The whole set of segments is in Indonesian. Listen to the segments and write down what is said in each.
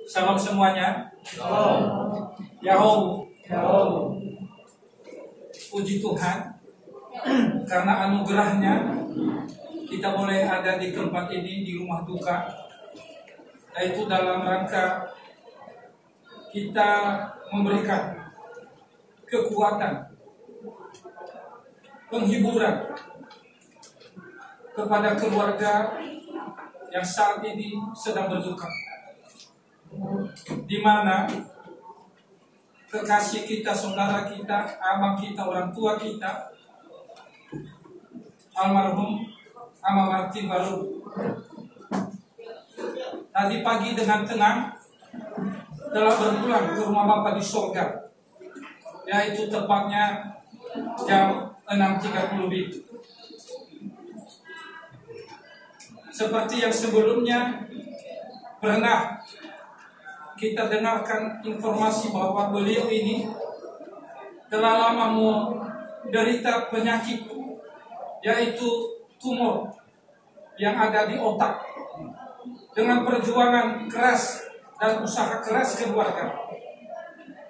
Shalom semuanya. Shalom. Yahoo. Shalom. Puji Tuhan, karena anugerahnya kita boleh ada di tempat ini, di rumah duka, yaitu dalam rangka kita memberikan kekuatan, penghiburan kepada keluarga yang saat ini sedang berduka, di mana kekasih kita, saudara kita, abang kita, orang tua kita, almarhum Ama Martin Baru, tadi pagi dengan tenang telah berpulang ke rumah Bapa di sorga, yaitu tepatnya jam 6.30 lebih. Seperti yang sebelumnya pernah kita dengarkan informasi bahwa beliau ini telah lama menderita penyakit, yaitu tumor yang ada di otak. Dengan perjuangan keras dan usaha keras keluarga,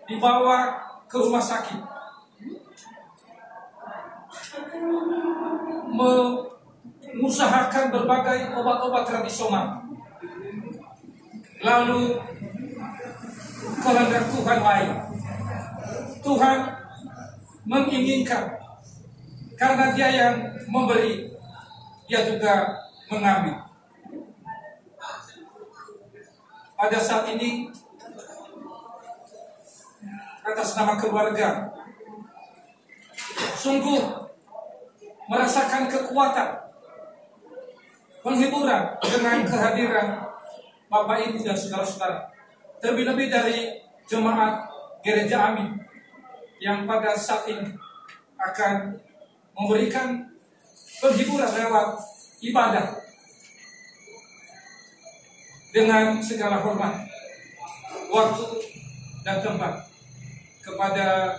dibawa ke rumah sakit, mengusahakan berbagai obat-obat tradisional. Lalu kehendak Tuhan lain. Tuhan menginginkan, karena Dia yang memberi, Dia juga mengambil. Pada saat ini, atas nama keluarga, sungguh merasakan kekuatan, penghiburan dengan kehadiran Bapak Ibu dan saudara-saudara. Terlebih-lebih dari jemaat Gereja Amin yang pada saat ini akan memberikan penghiburan lewat ibadah dengan segala hormat, waktu dan tempat kepada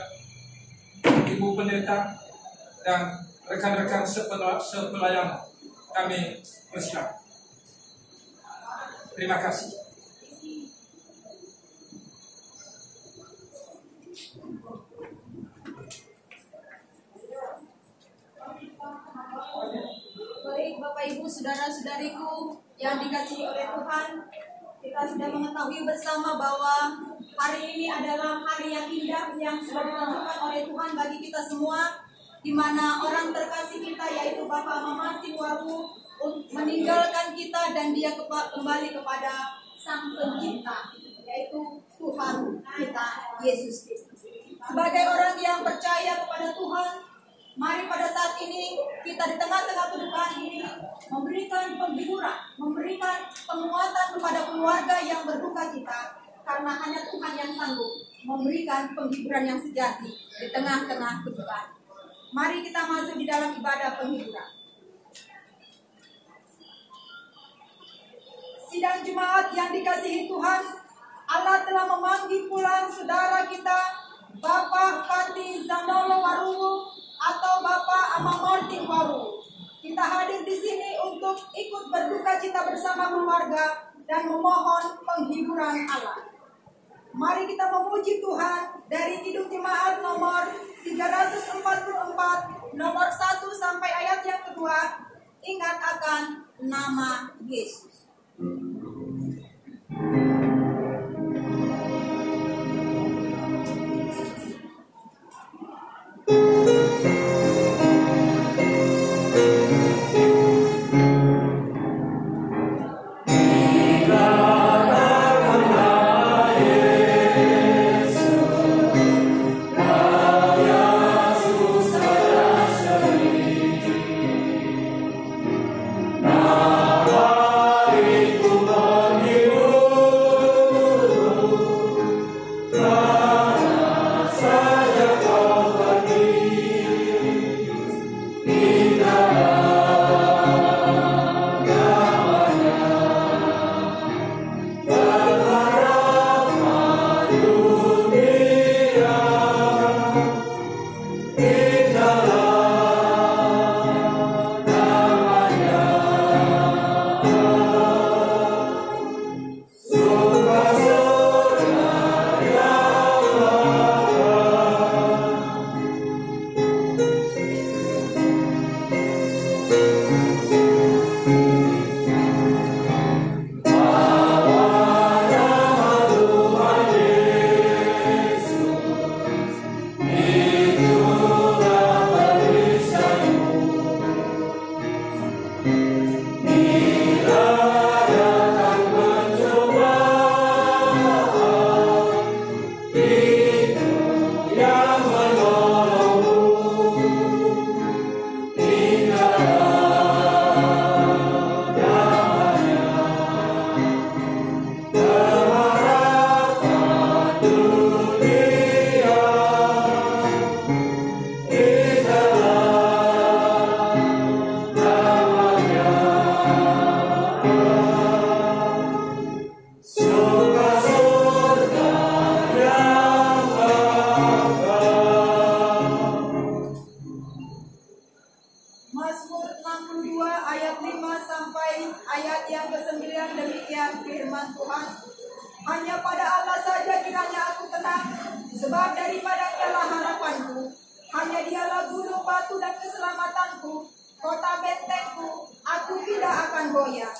Ibu Pendeta dan rekan-rekan sepelayan. Kami persilakan. Terima kasih. Baik Bapak Ibu, saudara-saudariku yang dikasihi oleh Tuhan, kita sudah mengetahui bersama bahwa hari ini adalah hari yang indah yang sudah ditentukan oleh Tuhan bagi kita semua, di mana orang terkasih kita yaitu Bapak Ama Martin Waru meninggalkan kita dan dia kembali kepada Sang Pencipta, yaitu Tuhan kita Yesus Kristus. Sebagai orang yang percaya kepada Tuhan, mari pada saat ini kita di tengah-tengah kedukaan ini memberikan penghiburan, memberikan penguatan kepada keluarga yang berduka cita, karena hanya Tuhan yang sanggup memberikan penghiburan yang sejati di tengah-tengah kedukaan. Mari kita masuk di dalam ibadah penghiburan. Sidang jemaat yang dikasihi Tuhan, Allah telah memanggil pulang saudara kita, Bapak Fati Zanolo Waru atau Bapak Ama Martin Waru. Kita hadir di sini untuk ikut berduka cita bersama keluarga dan memohon penghiburan Allah. Mari kita memuji Tuhan dari Kidung Jemaat nomor 344, nomor 1 sampai ayat yang kedua. Ingat akan nama Yesus. Nama itu Demikian firman Tuhan. Hanya pada Allah saja kiranya aku tenang, sebab daripadanya lah harapanku. Hanya dialah gunung batu dan keselamatanku, kota bentengku, aku tidak akan goyah.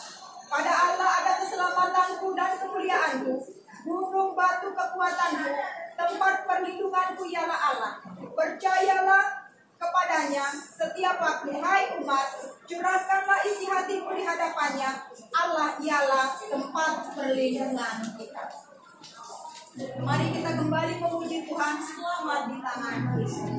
Pada Allah ada keselamatanku dan kemuliaanku, gunung batu kekuatanku, tempat perlindunganku ialah Allah. Percayalah kepadanya setiap waktu, hai umat, curahkanlah isi hatimu di hadapannya. Allah ialah tempat perlindungan kita. Mari kita kembali memuji Tuhan, selamat di tangan Yesus.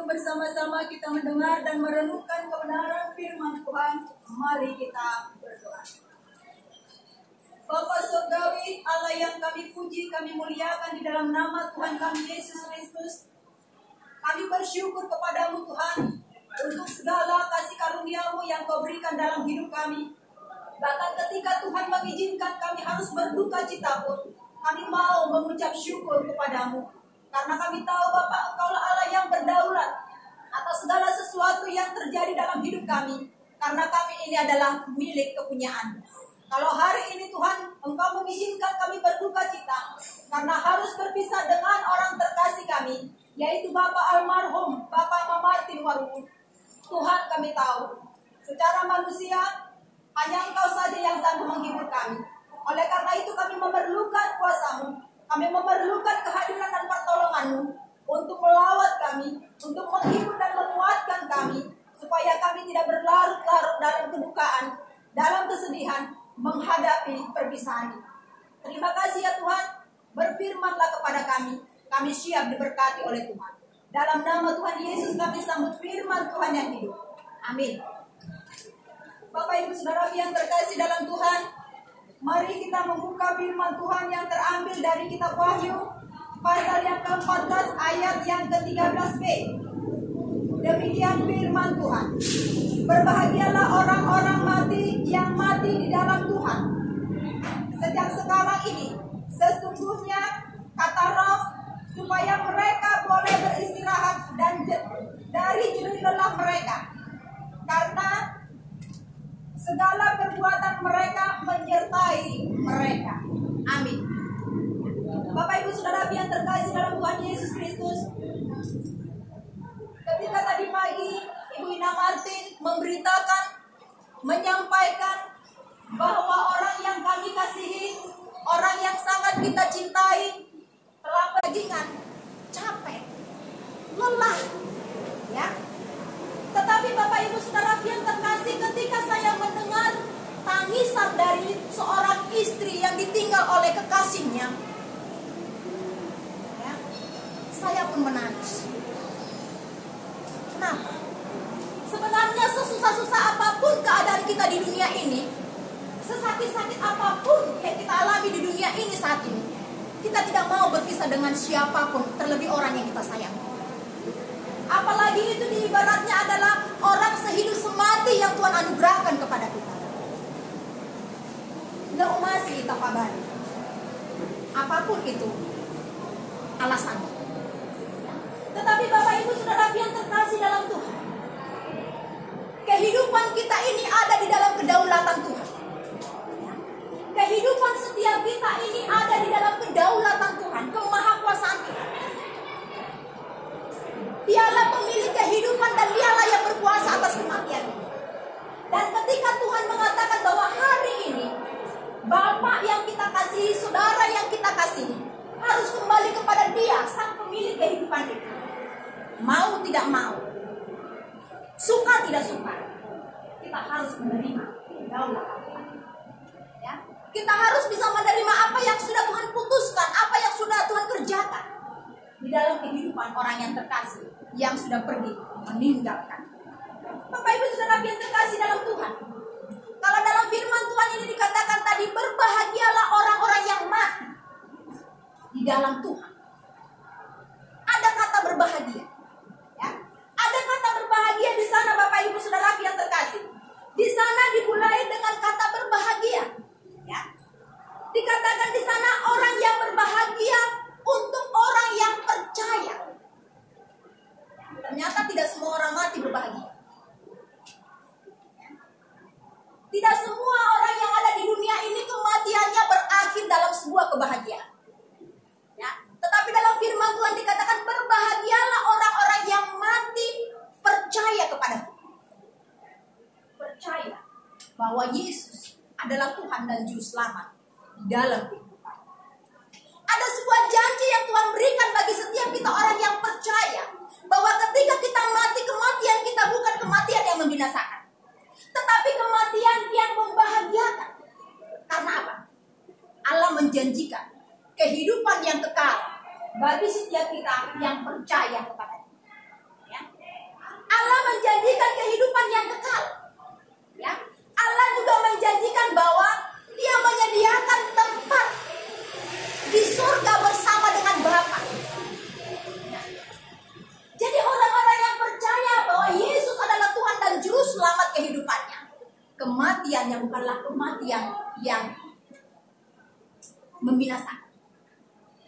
Bersama-sama kita mendengar dan merenungkan kebenaran firman Tuhan, mari kita berdoa. Bapa Surgawi, Allah yang kami puji, kami muliakan di dalam nama Tuhan kami Yesus Kristus. Kami bersyukur kepadamu Tuhan untuk segala kasih karunia-Mu yang Kau berikan dalam hidup kami. Bahkan ketika Tuhan mengizinkan kami harus berduka cita pun, kami mau mengucap syukur kepadamu. Karena kami tahu Bapa, Engkaulah Allah yang berdaulat atas segala sesuatu yang terjadi dalam hidup kami. Karena kami ini adalah milik kepunyaan. Kalau hari ini Tuhan, Engkau mengizinkan kami berduka cita karena harus berpisah dengan orang terkasih kami, yaitu Bapak almarhum, Bapak Martin Warung. Tuhan, kami tahu, secara manusia, hanya Engkau saja yang sanggup menghibur kami. Oleh karena itu kami memerlukan kuasa-Mu, kami memerlukan kehadiran dan pertolongan-Mu untuk melawat kami, untuk menghibur dan menguatkan kami, supaya kami tidak berlarut-larut dalam kedukaan, dalam kesedihan, menghadapi perpisahan. Terima kasih ya Tuhan, berfirman-Lah kepada kami siap diberkati oleh Tuhan. Dalam nama Tuhan Yesus kami sambut firman Tuhan yang hidup. Amin. Bapak Ibu Saudara yang terkasih dalam Tuhan, mari kita membuka firman Tuhan yang terambil dari kitab Wahyu pasal yang ke-14 ayat yang ke-13b. Demikian firman Tuhan. Berbahagialah orang-orang mati yang mati di dalam Tuhan. Sejak sekarang ini, sesungguhnya kata Roh, supaya mereka boleh beristirahat dan dari jerih lelah mereka, karena segala perbuatan mereka menyertai mereka. Amin. Bapak Ibu Saudara yang terkasih dalam Tuhan Yesus Kristus, ketika tadi pagi Ibu Ina Martin memberitakan, menyampaikan bahwa orang yang kami kasihi, orang yang sangat kita cintai, telah bajingan, capek, lelah, ya. Tetapi Bapak Ibu Saudara yang terkasih, ketika saya mendengar tangisan dari seorang istri yang ditinggal oleh kekasihnya, ya, saya pun menangis. Kenapa? Sebenarnya sesusah-susah apapun keadaan kita di dunia ini, sesakit-sakit apapun yang kita alami di dunia ini saat ini, kita tidak mau berpisah dengan siapapun, terlebih orang yang kita sayang. Apalagi itu diibaratnya adalah orang sehidup semati yang Tuhan anugerahkan kepada kita. Nggak masih tafabari. Apapun itu alasannya. Tetapi Bapak Ibu Saudara yang terkasih dalam Tuhan, kehidupan kita ini ada di dalam kedaulatan Tuhan. Kehidupan setiap kita ini ada di dalam kedaulatan Tuhan, kemahakuasaan Tuhan. Dialah pemilik kehidupan dan dialah yang berkuasa atas kematian. Dan ketika Tuhan mengatakan bahwa hari ini Bapak yang kita kasihi, saudara yang kita kasihi, harus kembali kepada Dia, sang pemilik kehidupan itu. Mau tidak mau, suka tidak suka, kita harus menerima kedaulatan Tuhan. Ya? Kita harus bisa menerima apa yang sudah Tuhan putuskan, apa yang sudah Tuhan kerjakan di dalam kehidupan orang yang terkasih, yang sudah pergi meninggalkan. Bapak Ibu Saudara yang terkasih dalam Tuhan, kalau dalam firman Tuhan ini dikatakan tadi, berbahagialah orang-orang yang mati di dalam Tuhan. Ada kata berbahagia, ya? Ada kata berbahagia di sana, Bapak Ibu Saudara yang terkasih. Di sana dimulai dengan kata berbahagia, ya. Dikatakan di sana orang yang berbahagia untuk orang yang percaya. Ternyata tidak semua orang mati berbahagia. Tidak semua orang yang ada di dunia ini kematiannya berakhir dalam sebuah kebahagiaan. Ya. Tetapi dalam firman Tuhan dikatakan berbahagialah orang-orang yang mati percaya kepada Tuhan. Percaya bahwa Yesus adalah Tuhan dan Juru Selamat di dalam kehidupan. Ada sebuah janji yang Tuhan berikan bagi setiap kita orang yang percaya, bahwa ketika kita mati, kematian kita bukan kematian yang membinasakan, tetapi kematian yang membahagiakan. Karena apa? Allah menjanjikan kehidupan yang kekal bagi setiap kita yang percaya kepada-Nya. Ya. Allah menjanjikan kehidupan yang kekal. Ya. Allah juga menjanjikan bahwa Dia menyediakan tempat di surga bersama dengan Bapa. Ya. Jadi orang-orang yang percaya bahwa Yesus adalah Tuhan dan Juru Selamat kehidupannya, kematiannya bukanlah kematian yang membinasakan,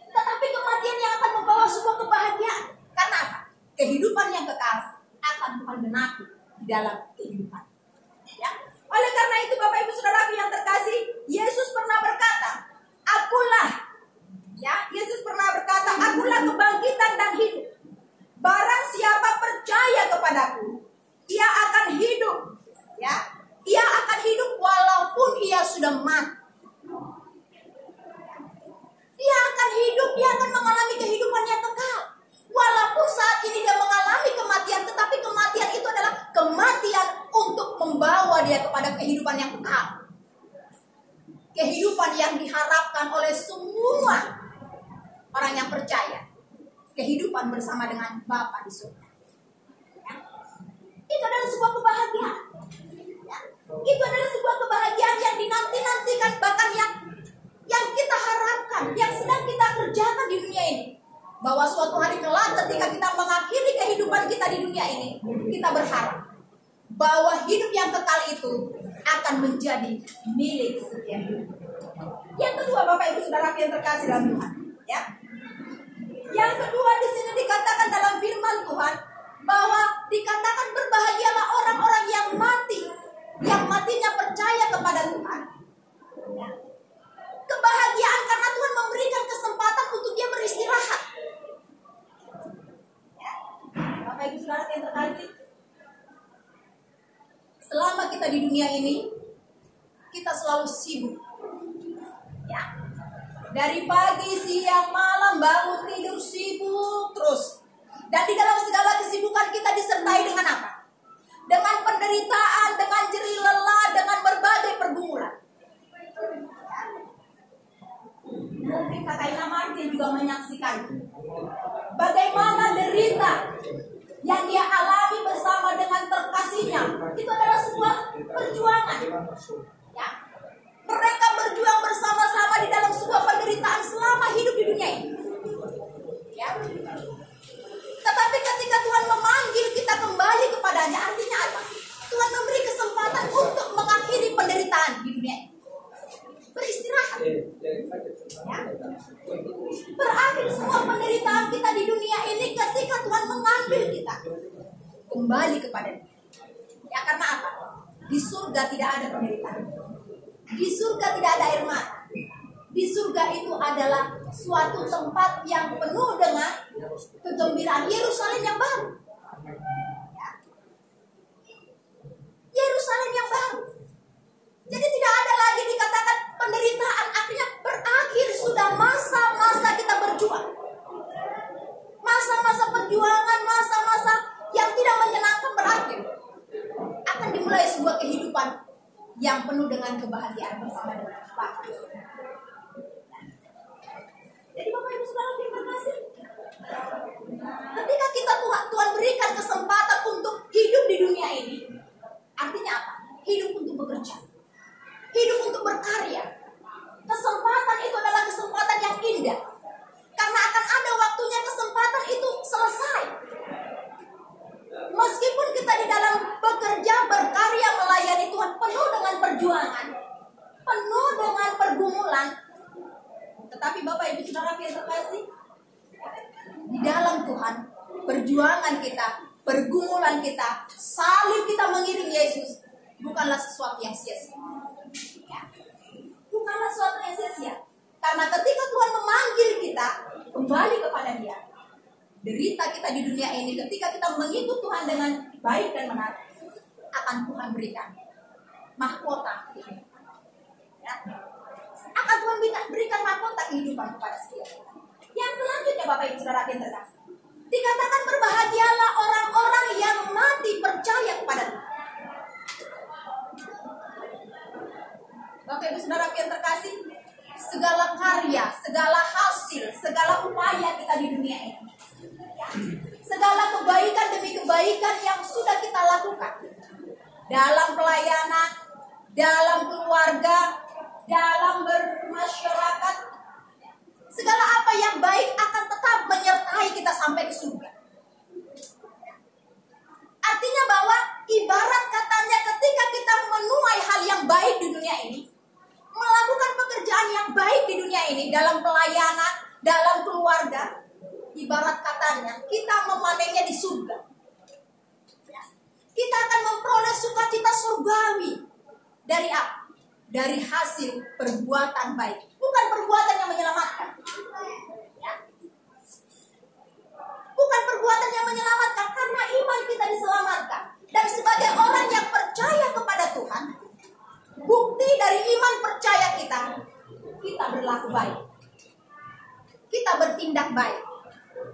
tetapi kematian yang akan membawa sebuah kebahagiaan. Karena apa? Kehidupan yang kekal akan Tuhan genapi di dalam kehidupan. Ya. Oleh karena itu Bapak Ibu Saudara yang terkasih, Yesus pernah berkata, akulah, ya, Yesus pernah berkata, akulah kebangkitan dan hidup. Barang siapa percaya kepadaku, ia akan hidup. Ya, ia akan hidup walaupun ia sudah mati. Dia akan hidup, dia akan mengalami kehidupan yang kekal. Walaupun saat ini dia mengalami kematian, tetapi kematian itu adalah kematian untuk membawa dia kepada kehidupan yang kekal. Kehidupan yang diharapkan oleh semua orang yang percaya. Kehidupan bersama dengan Bapa di surga. Ya. Itu adalah sebuah kebahagiaan. Ya. Itu adalah sebuah kebahagiaan yang dinanti-nantikan, bahkan yang kita harapkan, yang sedang kita kerjakan di dunia ini. Bahwa suatu hari kelak ketika kita mengakhiri kehidupan kita di dunia dunia ini, kita berharap bahwa hidup yang kekal itu akan menjadi milik setiap hidup. Yang kedua, Bapak Ibu Saudara yang terkasih dalam Tuhan, ya. Yang kedua di sini dikatakan dalam firman Tuhan bahwa dikatakan berbahagialah orang-orang yang mati, yang matinya percaya kepada Tuhan. Ya. Kebahagiaan karena Tuhan memberikan kesempatan untuk dia beristirahat. Ya. Bapak Ibu Saudara yang terkasih, selama kita di dunia ini, kita selalu sibuk. Ya. Dari pagi, siang, malam, bangun, tidur, sibuk terus. Dan di dalam segala kesibukan kita disertai dengan apa? Dengan penderitaan, dengan jerih lelah, dengan berbagai pergumulan. Mungkin Kakak Ina Martin juga menyaksikan bagaimana derita yang dia alami bersama dengan terkasihnya. Itu adalah sebuah perjuangan. Ya. Mereka berjuang bersama-sama di dalam sebuah penderitaan selama hidup di dunia ini. Ya. Tetapi ketika Tuhan memanggil kita kembali kepadanya, artinya apa? Tuhan memberi kesempatan untuk mengakhiri penderitaan di dunia ini. Beristirahat. Ya. Berakhir semua penderitaan kita di dunia ini ketika Tuhan mengambil kita kembali kepadanya. Ya, karena apa? Di surga tidak ada penderitaan. Di surga tidak ada air mata. Di surga itu adalah suatu tempat yang penuh dengan kegembiraan. Yerusalem yang baru. Ya. Yerusalem yang baru. Jadi tidak ada lagi dikatakan penderitaan. Artinya berakhir sudah masa-masa kita berjuang. Masa-masa perjuangan, masa-masa yang tidak menyenangkan berakhir. Akan dimulai sebuah kehidupan yang penuh dengan kebahagiaan bersama dengan Bapa. Jadi Bapak Ibu Saudara terima kasih. Ketika kita Tuhan berikan kesempatan untuk hidup di dunia ini, artinya apa? Hidup untuk bekerja, hidup untuk berkarya. Kesempatan itu adalah kesempatan yang indah, karena akan ada waktunya kesempatan itu selesai. Meskipun kita di dalam bekerja, berkarya, melayani Tuhan penuh dengan perjuangan, penuh dengan pergumulan, tetapi Bapak Ibu Saudara yang terkasih, di dalam Tuhan, perjuangan kita, pergumulan kita, salib kita mengiring Yesus, bukanlah sesuatu yang sia-sia. Ya. Bukanlah sesuatu yang sia-sia. Karena ketika Tuhan memanggil kita kembali kepada Dia, derita kita di dunia ini, ketika kita mengikut Tuhan dengan baik dan benar, akan Tuhan berikan mahkota. Ya. Akan Tuhan berikan mahkota kehidupan kepada setiap kita. Yang selanjutnya Bapak Ibu Saudara yang terkasih, dikatakan berbahagialah orang-orang yang mati percaya kepada Tuhan. Bapak Ibu Saudara yang terkasih, segala karya, segala hasil, segala upaya kita di dunia ini, segala kebaikan demi kebaikan yang sudah kita lakukan dalam pelayanan, dalam keluarga, dalam bermasyarakat, segala apa yang baik akan tetap menyertai kita sampai ke surga. Artinya bahwa ibarat katanya ketika kita menuai hal yang baik di dunia ini, melakukan pekerjaan yang baik di dunia ini, dalam pelayanan, dalam keluarga, ibarat katanya kita memanennya di surga. Kita akan memperoleh sukacita surgawi. Dari apa? Dari hasil perbuatan baik, bukan perbuatan yang menyelamatkan. Ya. Bukan perbuatan yang menyelamatkan, karena iman kita diselamatkan. Dan sebagai orang yang percaya kepada Tuhan, bukti dari iman percaya kita berlaku baik. Kita bertindak baik.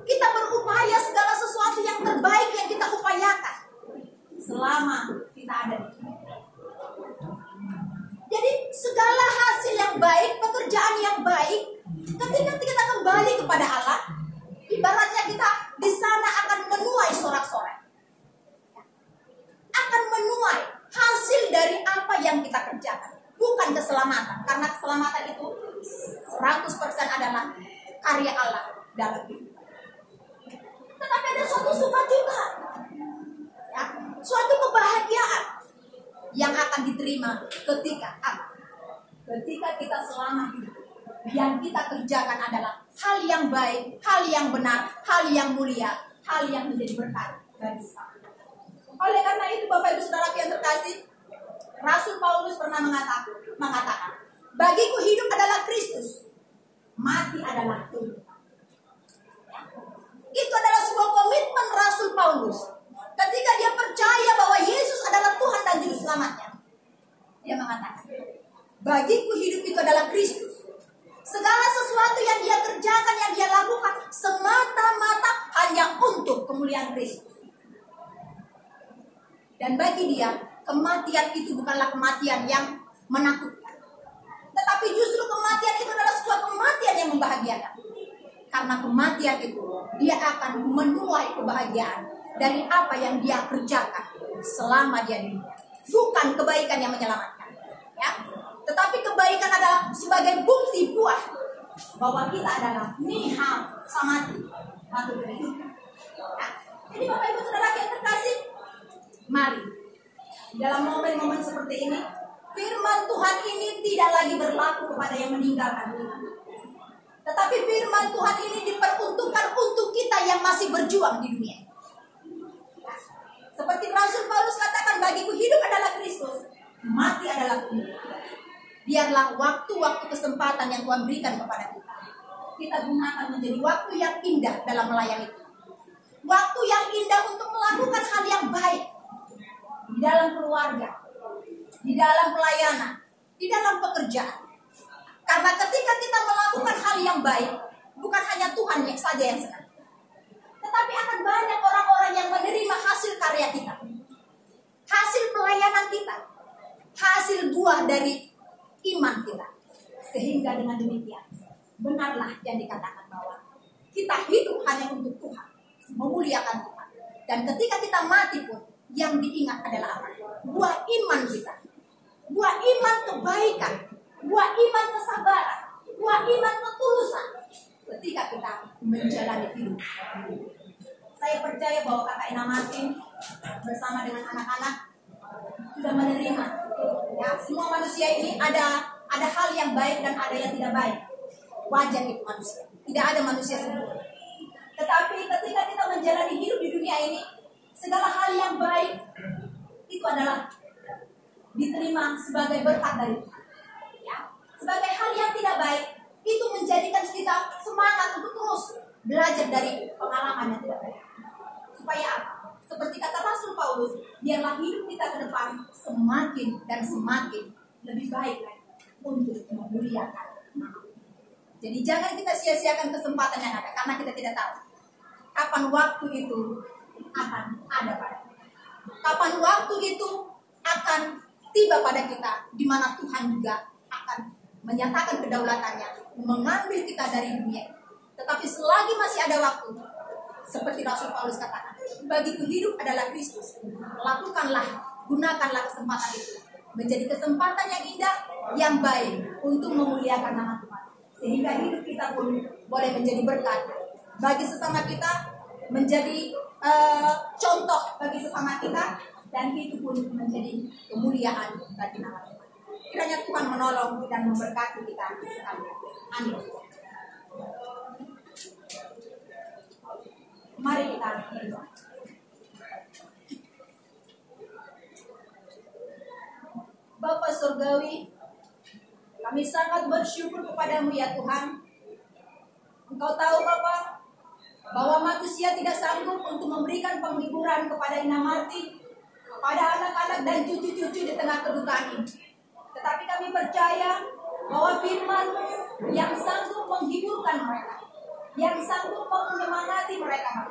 Kita berupaya segala sesuatu yang terbaik yang kita upayakan selama kita ada di sini. Jadi segala hasil yang baik, pekerjaan yang baik, ketika kita kembali kepada Allah, ibaratnya kita di sana akan menuai sorak-sorai. Akan menuai hasil dari apa yang kita kerjakan. Bukan keselamatan, karena keselamatan itu 100% adalah karya Allah dalam hidup. Tetapi ada suatu sukacita Suatu kebahagiaan yang akan diterima ketika kita selama hidup. Yang kita kerjakan adalah hal yang baik, hal yang benar, hal yang mulia, hal yang menjadi berkat bagi sesama. Oleh karena itu, Bapak Ibu Saudara yang terkasih, Rasul Paulus pernah mengatakan, bagiku hidup adalah Kristus, mati adalah Tuhan. Itu adalah sebuah komitmen Rasul Paulus. Ketika dia percaya bahwa Yesus adalah Tuhan dan Juru Selamatnya, dia mengatakan, bagiku hidup itu adalah Kristus. Segala sesuatu yang dia kerjakan, yang dia lakukan, semata-mata hanya untuk kemuliaan Kristus. Dan bagi dia, kematian itu bukanlah kematian yang menakutkan. Tetapi justru kematian itu adalah sebuah kematian yang membahagiakan. Karena kematian itu, dia akan menuai kebahagiaan dari apa yang dia kerjakan selama dia di dunia. Bukan kebaikan yang menyelamatkan. Ya. Tetapi kebaikan adalah sebagai bukti buah bahwa kita adalah nihal samati mati Kristus. Nah, jadi Bapak Ibu Saudara yang terkasih, mari dalam momen-momen seperti ini, firman Tuhan ini tidak lagi berlaku kepada yang meninggalkan kita. Tetapi firman Tuhan ini diperuntukkan untuk kita yang masih berjuang di dunia. Seperti Rasul Paulus katakan, bagiku hidup adalah Kristus, mati adalah kemuliaan. Biarlah waktu-waktu kesempatan yang Tuhan berikan kepada kita gunakan menjadi waktu yang indah dalam melayani Tuhan. Waktu yang indah untuk melakukan hal yang baik di dalam keluarga, di dalam pelayanan, di dalam pekerjaan. Karena ketika kita melakukan hal yang baik, bukan hanya Tuhan saja yang senang, tetapi akan banyak orang-orang yang menerima hasil karya kita, hasil pelayanan kita, hasil buah dari iman kita. Sehingga dengan demikian, benarlah yang dikatakan bahwa kita hidup hanya untuk Tuhan, memuliakan Tuhan. Dan ketika kita mati pun, yang diingat adalah apa? Buah iman kita, buah iman kebaikan, buah iman kesabaran, buah iman ketulusan. Ketika kita menjalani hidup, saya percaya bahwa Kakak Ina Martin bersama dengan anak-anak sudah menerima. Ya, semua manusia ini ada hal yang baik dan ada yang tidak baik. Wajar itu manusia. Tidak ada manusia sempurna. Tetapi ketika kita menjalani hidup di dunia ini, segala hal yang baik itu adalah diterima sebagai berkat dari Tuhan. Ya, sebagai hal yang tidak baik itu menjadikan kita semangat untuk terus belajar dari pengalaman yang tidak baik. Supaya apa? Seperti kata Rasul Paulus, biarlah hidup kita ke depan semakin dan semakin lebih baik lagi untuk memuliakan. Jadi jangan kita sia-siakan kesempatan yang ada, karena kita tidak tahu kapan waktu itu akan ada pada kita. Kapan waktu itu akan tiba pada kita, di mana Tuhan juga akan menyatakan kedaulatannya, mengambil kita dari dunia. Tetapi selagi masih ada waktu, seperti Rasul Paulus katakan, bagiku hidup adalah Kristus. Lakukanlah, gunakanlah kesempatan itu menjadi kesempatan yang indah, yang baik untuk memuliakan nama Tuhan. Sehingga hidup kita pun boleh menjadi berkat bagi sesama kita, menjadi contoh bagi sesama kita, dan itu pun menjadi kemuliaan bagi nama Tuhan. Kiranya Tuhan menolong dan memberkati kita sekalian. Amin. Mari kita berdoa. Bapa Surgawi, kami sangat bersyukur kepadamu ya Tuhan. Engkau tahu Bapa, bahwa manusia tidak sanggup untuk memberikan penghiburan kepada Ina Martin, kepada anak-anak dan cucu-cucu di tengah kedukaan ini. Tetapi kami percaya bahwa firman-Mu yang sanggup menghiburkan mereka, yang sanggup menyemangati mereka,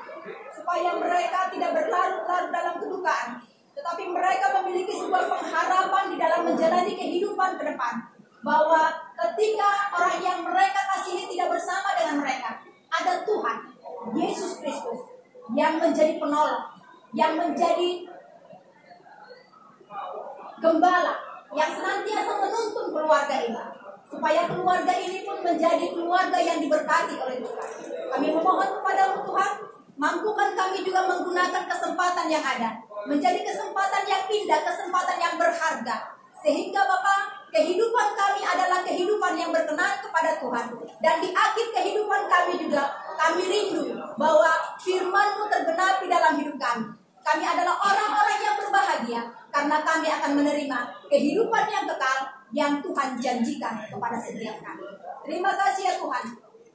supaya mereka tidak berlarut-larut dalam kedukaan, tetapi mereka memiliki sebuah pengharapan di dalam menjalani kehidupan ke depan, bahwa ketika orang yang mereka kasihi tidak bersama dengan mereka, ada Tuhan Yesus Kristus yang menjadi penolong, yang menjadi gembala, yang senantiasa menuntun keluarga ini, supaya keluarga ini pun menjadi keluarga yang diberkati oleh Tuhan. Kami memohon kepada-Mu Tuhan, mampukan kami juga menggunakan kesempatan yang ada menjadi kesempatan yang indah, kesempatan yang berharga. Sehingga Bapa, kehidupan kami adalah kehidupan yang berkenan kepada Tuhan. Dan di akhir kehidupan kami juga, kami rindu bahwa firman-Mu tergenapi dalam hidup kami. Kami adalah orang-orang yang berbahagia karena kami akan menerima kehidupan yang kekal yang Tuhan janjikan kepada setiap kami. Terima kasih ya Tuhan.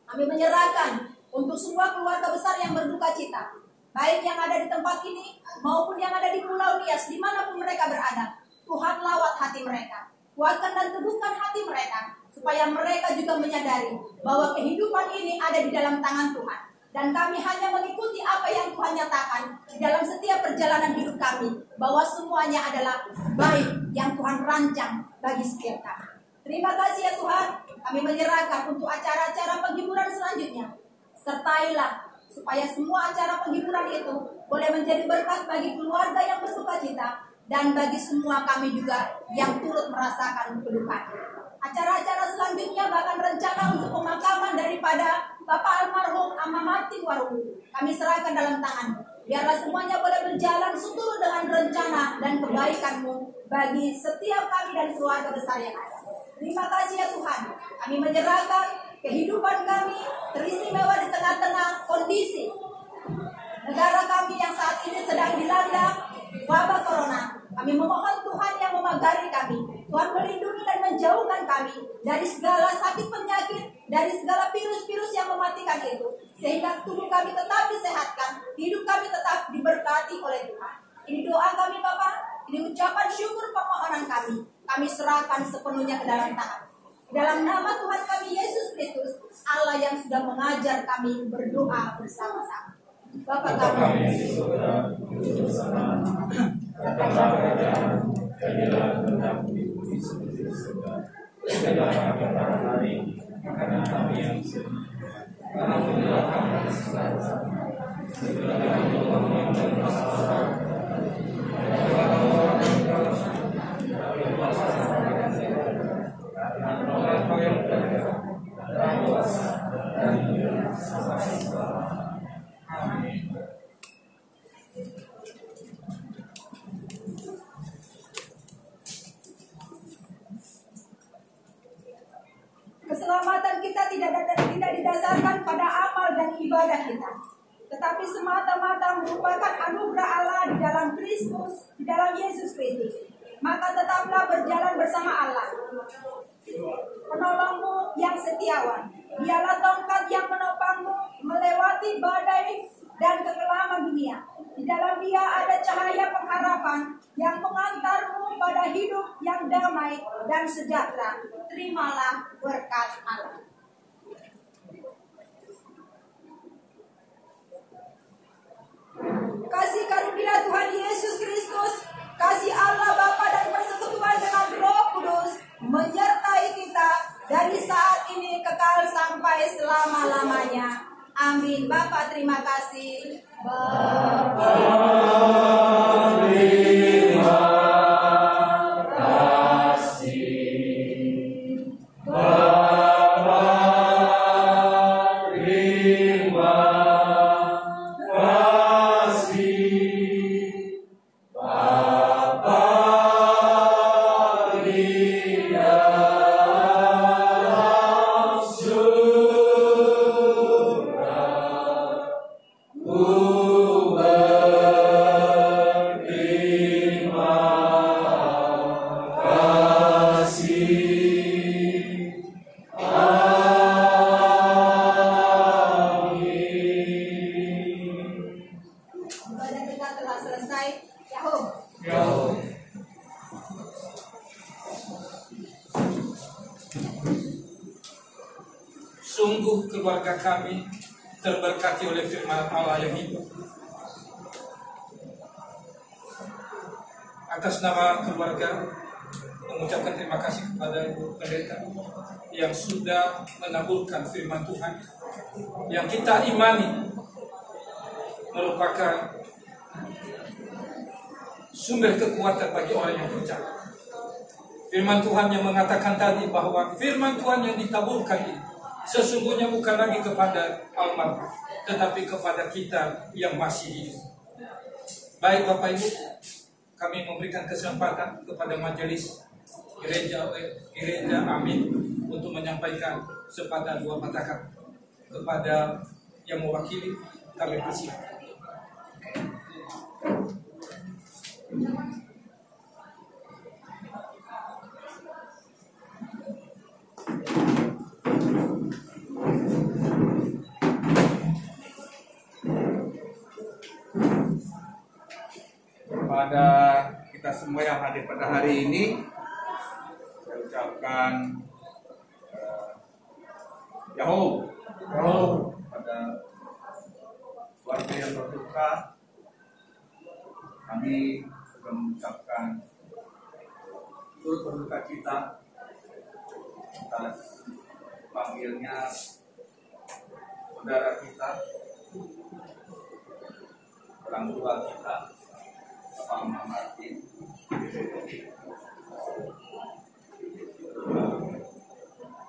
Kami menyerahkan untuk semua keluarga besar yang berduka cita, baik yang ada di tempat ini maupun yang ada di Pulau Nias, dimanapun mereka berada. Tuhan lawat hati mereka, kuatkan dan teguhkan hati mereka, supaya mereka juga menyadari bahwa kehidupan ini ada di dalam tangan Tuhan. Dan kami hanya mengikuti apa yang Tuhan nyatakan di dalam setiap perjalanan hidup kami, bahwa semuanya adalah baik yang Tuhan rancang bagi setiap kami. Terima kasih ya Tuhan, kami menyerahkan untuk acara-acara penghiburan selanjutnya. Sertailah supaya semua acara penghiburan itu boleh menjadi berkat bagi keluarga yang bersuka cita, dan bagi semua kami juga yang turut merasakan kedukaan. Acara-acara selanjutnya bahkan rencana untuk pemakaman daripada Bapak almarhum Amamati Waru, kami serahkan dalam tangan. Biarlah semuanya boleh berjalan seturut dengan rencana dan kebaikan-Mu bagi setiap kami dan keluarga besar yang ada. Terima kasih ya Tuhan. Kami menyerahkan kehidupan kami teristimewa di tengah-tengah kondisi negara kami yang saat ini sedang dilanda wabah corona. Kami memohon Tuhan yang memagari kami. Tuhan melindungi dan menjauhkan kami dari segala sakit penyakit, dari segala virus-virus yang mematikan itu. Sehingga tubuh kami tetap disehatkan, hidup kami tetap diberkati oleh Tuhan. Ini doa kami Bapak, ini ucapan syukur permohonan kami. Kami serahkan sepenuhnya ke dalam tangan. Dalam nama Tuhan kami Yesus Kristus, Allah yang sudah mengajar kami berdoa bersama-sama. Bapa kami di surga, datanglah kerajaan-Mu, jadilah kehendak-Mu di bumi seperti di surga. Berikanlah kami hari ini makanan kami yang sedang, ampunilah kami segala dosa kami, berikanlah kami yang bersalah, keselamatan kita tidak didasarkan pada amal dan ibadah kita, tetapi semata-mata merupakan anugerah Allah di dalam Kristus, di dalam Yesus Kristus. Maka tetaplah berjalan bersama Allah, penolongmu yang setiawan. Dialah tongkat yang menopangmu melewati badai dan kekelaman dunia. Di dalam Dia ada cahaya pengharapan yang mengantarmu pada hidup yang damai dan sejahtera. Terimalah berkat Allah. Kasih karunia Tuhan Yesus Kristus, kasih Allah Bapa dan persekutuan dengan Roh Kudus menyertai kita dari saat ini kekal sampai selama-lamanya. Amin. Bapa terima kasih. Bapa terima kasih. Bapa terima kasih. Bapa Sungguh keluarga kami terberkati oleh firman Allah yang hidup. Atas nama keluarga mengucapkan terima kasih kepada Ibu Pendeta yang sudah menaburkan firman Tuhan yang kita imani merupakan sumber kekuatan bagi orang yang percaya. Firman Tuhan yang mengatakan tadi bahwa firman Tuhan yang ditaburkan ini sesungguhnya bukan lagi kepada almarhum, tetapi kepada kita yang masih hidup. Baik Bapak Ibu, kami memberikan kesempatan kepada majelis gereja Amin untuk menyampaikan sepatah dua patah kata kepada yang mewakili. Kami persilakan. Kepada kita semua yang hadir pada hari ini, saya ucapkan Yahoo pada keluarga yang berduka. Kami juga mengucapkan turut berduka cita atas panggilnya saudara kita, orang tua kita, Bapak Martin.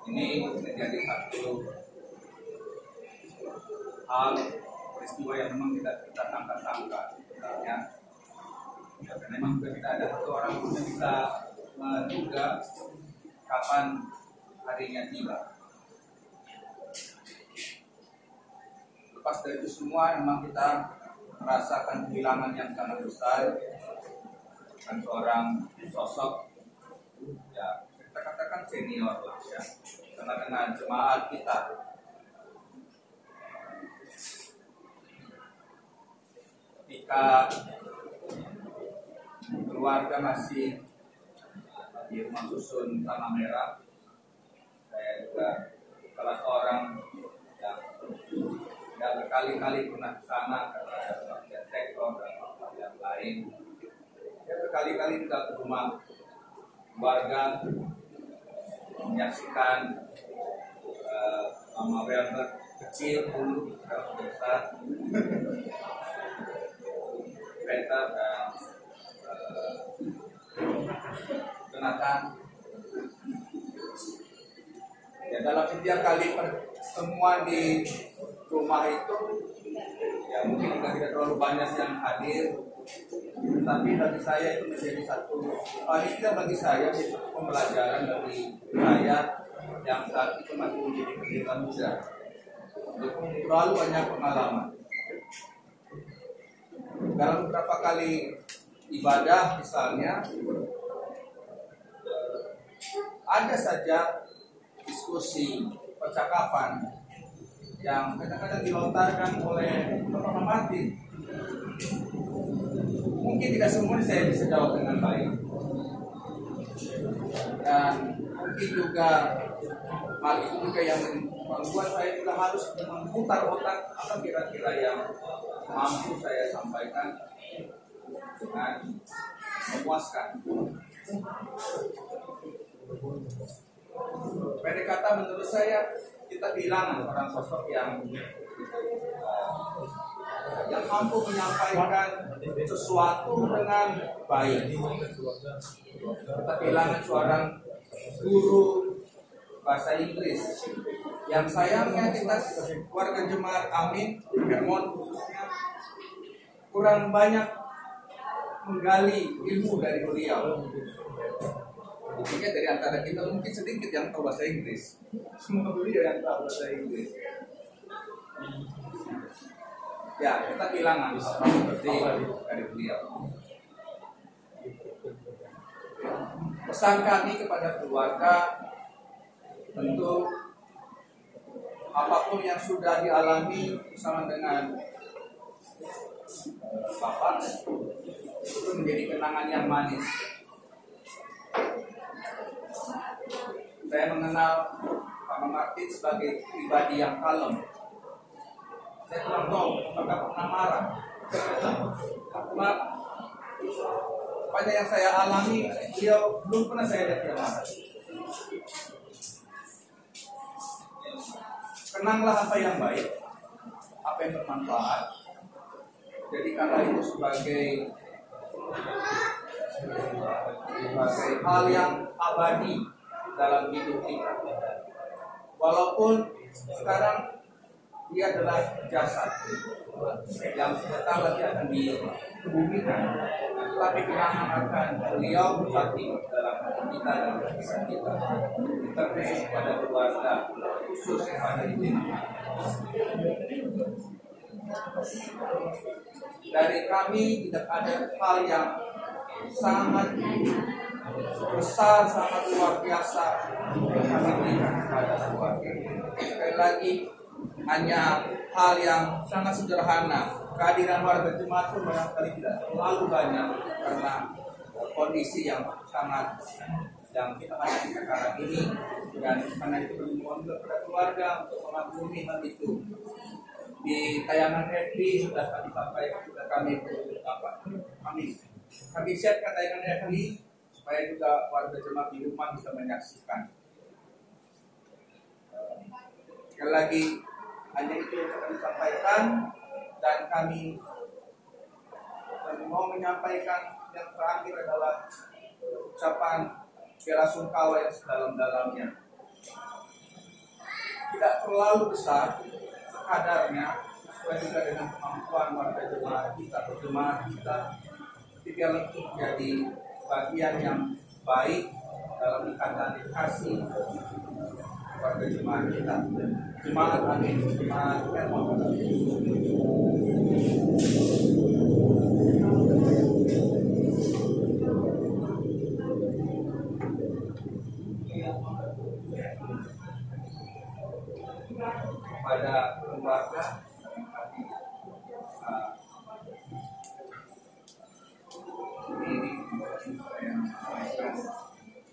Ini menjadi satu hal peristiwa yang memang kita sangka-sangka sebenarnya. Ya, karena memang juga tidak ada satu orang pun yang bisa menduga kapan harinya tiba. Lepas dari itu semua, memang kita merasakan kehilangan yang sangat besar dan seorang sosok, ya kita katakan senior lah ya, dengan jemaat kita. Ketika keluarga masih di rumah susun Tanah Merah, saya juga salah seorang yang berkali-kali pernah ke sana karena ada bagian sektor dan yang lain. Ya, berkali-kali kita ke rumah keluarga menyaksikan Mama Werner kecil dulu sekarang besar, Peter dan Jonathan. Ya, dalam setiap kali pertemuan di rumah itu, ya mungkin juga tidak terlalu banyak yang hadir, tapi bagi saya itu menjadi satu, paling tidak bagi saya menjadi satu pembelajaran dari saya yang saat itu masih menjadi pendeta muda. Terlalu banyak pengalaman. Dalam beberapa kali ibadah misalnya, ada saja diskusi, percakapan yang kadang-kadang dilontarkan oleh Bapak Martin. Mungkin tidak semuanya saya bisa jawab dengan baik, dan mungkin juga hal itu juga yang membuat saya juga harus memutar otak apa kira-kira yang mampu saya sampaikan dengan memuaskan. Pendek kata, menurut saya kita kehilangan orang sosok yang mampu menyampaikan sesuatu dengan baik. Kita kehilangan seorang guru bahasa Inggris yang sayangnya kita warga jemaat Amin Vermont khususnya kurang banyak menggali ilmu dari beliau. Mungkin dari antara kita mungkin sedikit yang tahu bahasa Inggris. Semua beliau yang tahu bahasa Inggris. Ya, kita kehilangan orang seperti dari beliau. Pesan kami kepada keluarga, tentu apapun yang sudah dialami bersama dengan Bapak itu menjadi kenangan yang manis. Saya mengenal Pak Martin sebagai pribadi yang kalem. Saya kurang tahu apakah pernah marah. Cuma pada yang saya alami, beliau belum pernah saya lihat dia marah. Kenanglah apa yang baik, apa yang bermanfaat. Jadikanlah itu sebagai hal yang abadi dalam hidup kita. Walaupun sekarang dia adalah jasad, yang sebentar lagi akan dikebumikan, tapi menyelamatkan beliau berarti dalam hati kita dan kehidupan kita, terkhusus pada keluarga, khusus pada ini. Dari kami tidak ada hal yang sangat besar, sangat luar biasa yang kami berikan kepada keluarga. Sekali lagi, hanya hal yang sangat sederhana. Kehadiran warga jemaat pun barangkali tidak terlalu banyak karena kondisi yang sangat yang kita hadapi sekarang ini, dan karena itu bermohon kepada keluarga untuk memaklumi hal itu. Di tayangan FB sudah kami sampaikan, sudah kami siapkan tayangan FB supaya juga warga jemaat di rumah bisa menyaksikan. Sekali lagi, hanya itu yang kami sampaikan, dan kami mau menyampaikan yang terakhir adalah ucapan bela sungkawa yang sedalam-dalamnya. Tidak terlalu besar kadarnya, sesuai juga dengan kemampuan warga jemaat kita, berjemaat kita, tapi biarlah itu menjadi bagian yang baik dalam ikatan kasih warga jemaat kita. Jemaat amin, jemaat Hermon. Pada keluarga ini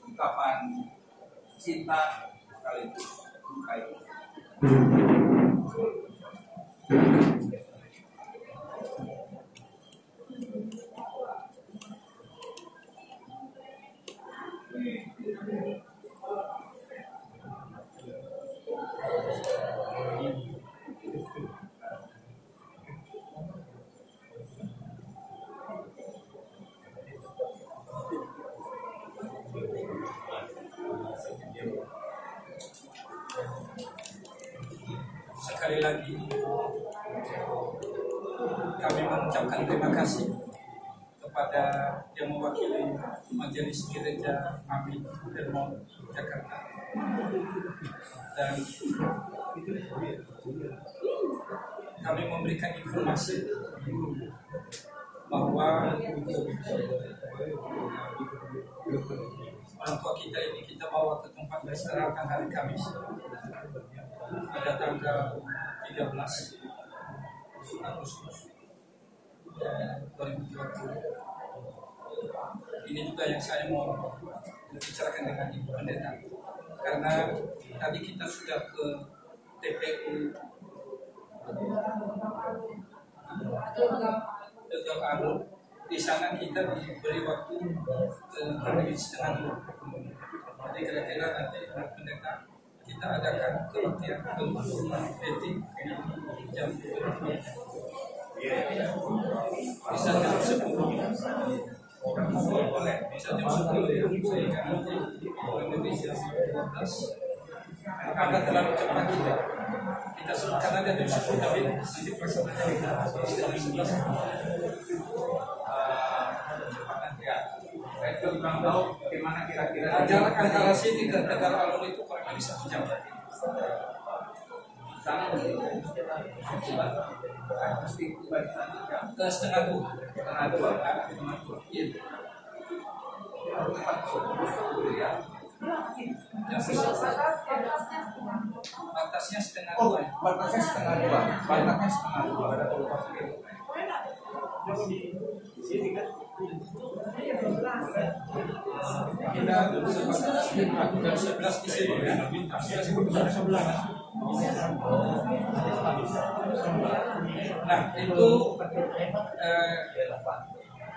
ungkapan cinta sekaligus baik. Sekali lagi kami mengucapkan terima kasih kepada yang mewakili Majelis Gereja Amin Hermon Jakarta, dan kami memberikan informasi bahwa orang tua kita ini kita bawa ke tempat beristirahatan hari Kamis pada tanggal 13 Agustus 2020. Ini juga yang saya mau bicarakan dengan Ibu Pendeta, karena tadi kita sudah ke TPU Tegal Alur. Di sana kita diberi waktu kurang lebih setengah 2. Jadi kira-kira nanti Pendeta kita adakan kebaktian untuk etik di jam 2. Bisa jam 10. Boleh, bisa jam 10 ya. Sehingga nanti kurang lebih jam 12. Apakah terlalu cepat kita sebutkan aja jam 10, tapi nanti pelaksanaannya kita jam 11. Cepat nanti ya. Saya juga kurang tahu bagaimana kira-kira Jarak antara sini ke Tegal Alur itu kurang lebih 1 jam. Sana mesti tiba di sana jam Setengah 2. setengah 2. Iya. Cepat ya. Batasnya setengah 2. Oh, batasnya setengah 2. Batasnya setengah 2. Ada peluang sedikit. Kita jam 11 di sini ya. Nah, itu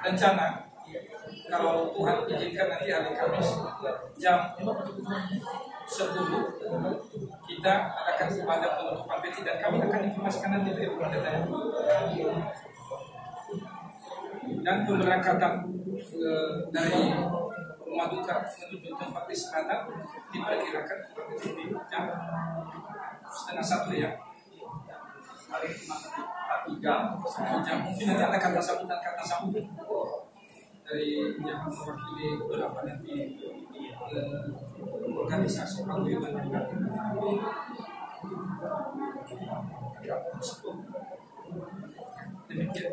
rencana kalau Tuhan izinkan nanti hari Kamis jam 10 kita akan kepada penutupan peti, dan kami akan informasikan nanti dari Pendeta dan pemberangkatan dari Rumah Duka menuju tempat wisata diperkirakan di jam 12:30 ya. Hari cuma 1 Mungkin nanti ada kata sambutan dari yang mewakili beberapa nanti organisasi paguyuban yang akan demikian.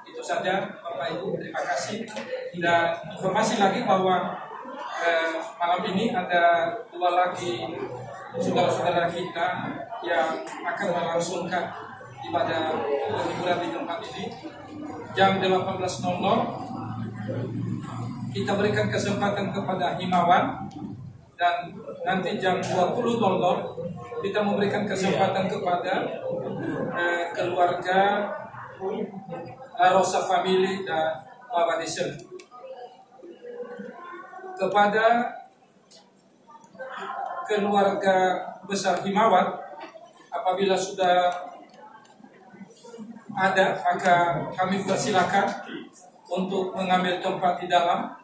Itu saja Bapak Ibu, terima kasih. Dan informasi lagi bahwa malam ini ada 2 lagi saudara-saudara kita yang akan melangsungkan ibadah hiburan di tempat ini. Jam 18.00 kita berikan kesempatan kepada himawan, dan nanti jam 20.00 kita memberikan kesempatan kepada keluarga La Rosa Family dan Bapak Desen. Kepada keluarga besar Himawan, apabila sudah ada, maka kami persilakan untuk mengambil tempat di dalam.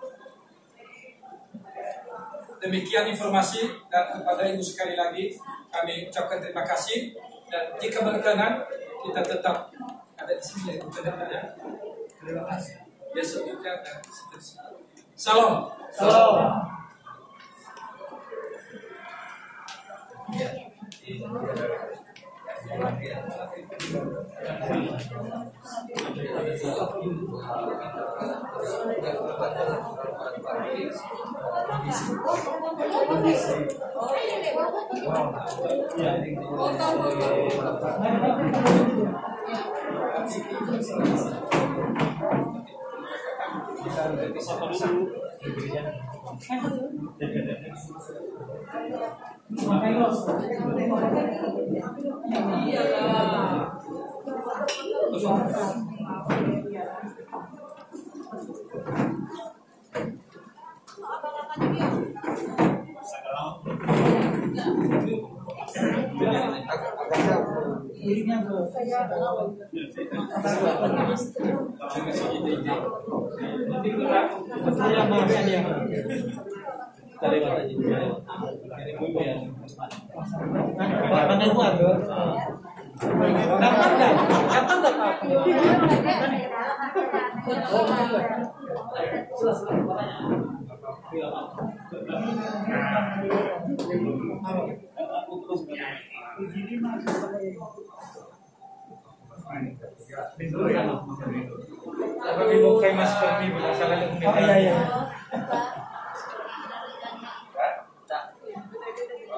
Demikian informasi, dan kepada Ibu sekali lagi kami ucapkan terima kasih, dan jika berkenan kita tetap ada di sini ya, terima kasih. Besok juga dan seterusnya. Salam. Salam.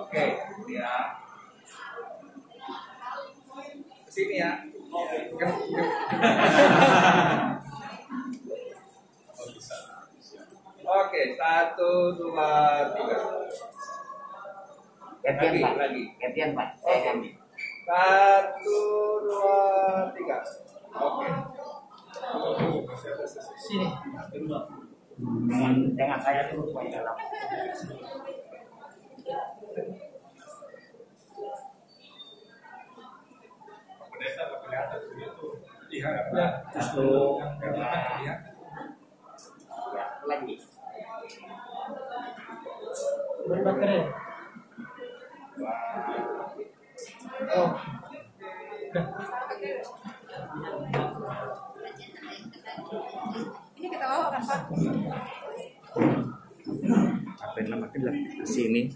Oke, ya. Kesini ya. Oke, 1, 2, 3. Lagi. Gantian Pak. Oke. 1, 2, 3. Oke. Sini. Jangan saya dulu Pak dalam. Diharapkan justru yang kelihatan. Lagi. Oh. Ini kita bawa kan Pak? Apa yang nama kita ke sini?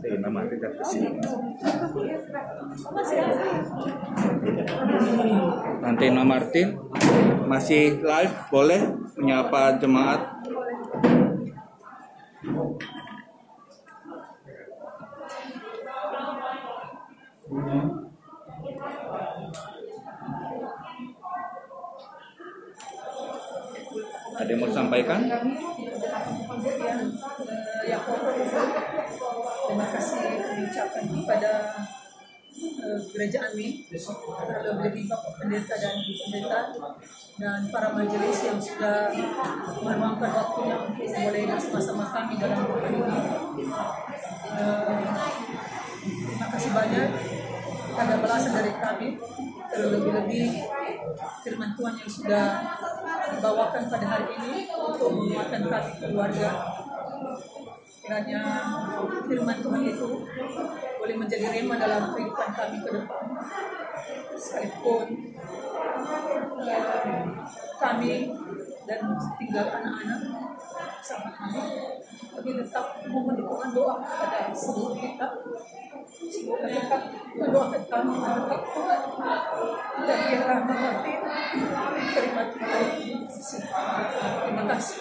Nama kita ke sini. Nanti Nama Martin masih live, boleh menyapa jemaat. Ada yang mau disampaikan? Yang pokok terima kasih diucapkan kepada Gereja Amin, lebih Bapak Pendeta dan Ibu Pendeta dan para majelis yang sudah meluangkan waktunya untuk boleh bersama-sama kami dalam doa ini. Terima kasih banyak. Ada belasan dari kami, terlebih-lebih firman Tuhan yang sudah dibawakan pada hari ini untuk menguatkan kami keluarga. Kiranya firman Tuhan itu boleh menjadi rema dalam kehidupan kami ke depan. Sekalipun kami dan tinggal anak-anak sama kami tetap mohon dukungan doa kepada seluruh kita. Semoga tetap mendoakan kami tetap kuat dan biarlah mengerti terima Tuhan. Terima kasih.